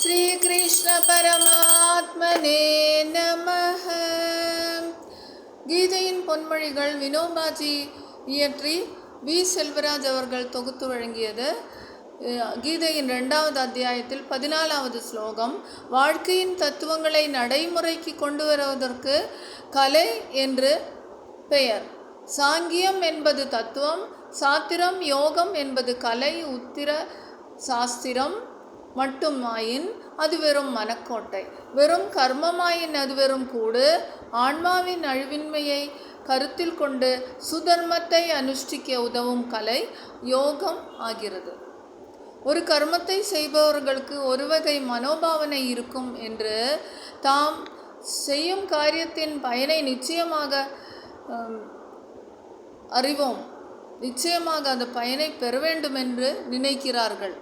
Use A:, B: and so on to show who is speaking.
A: ஸ்ரீ கிருஷ்ண பரமாத்மனே நமஹ. கீதையின் பொன்மொழிகள் வினோபாஜி இயற்றி வி. செல்வராஜ் அவர்கள் தொகுத்து வழங்கியது. கீதையின் 2வது அத்தியாயத்தில் 14வது ஸ்லோகம். வாழ்க்கையின் தத்துவங்களை நடைமுறைக்கு கொண்டு வருவதற்கு கலை என்று பெயர். சாங்கியம் என்பது தத்துவம், சாத்திரம் யோகம் என்பது கலை, உத்திர சாஸ்திரம் மட்டுமாயின் அது வெறும் மனக்கோட்டை, வெறும் கர்மமாயின் அது வெறும் கூடு. ஆன்மாவின் அழிவின்மையை கருத்தில் கொண்டு சுதர்மத்தை அனுஷ்டிக்க உதவும் கலை யோகம் ஆகிறது. ஒரு கர்மத்தை செய்பவர்களுக்கு ஒரு வகை மனோபாவனை இருக்கும் என்று தாம் செய்யும் காரியத்தின் பயனை நிச்சயமாக அறிவோம், நிச்சயமாக அந்த பயனை பெற வேண்டும் என்று நினைக்கிறார்கள்.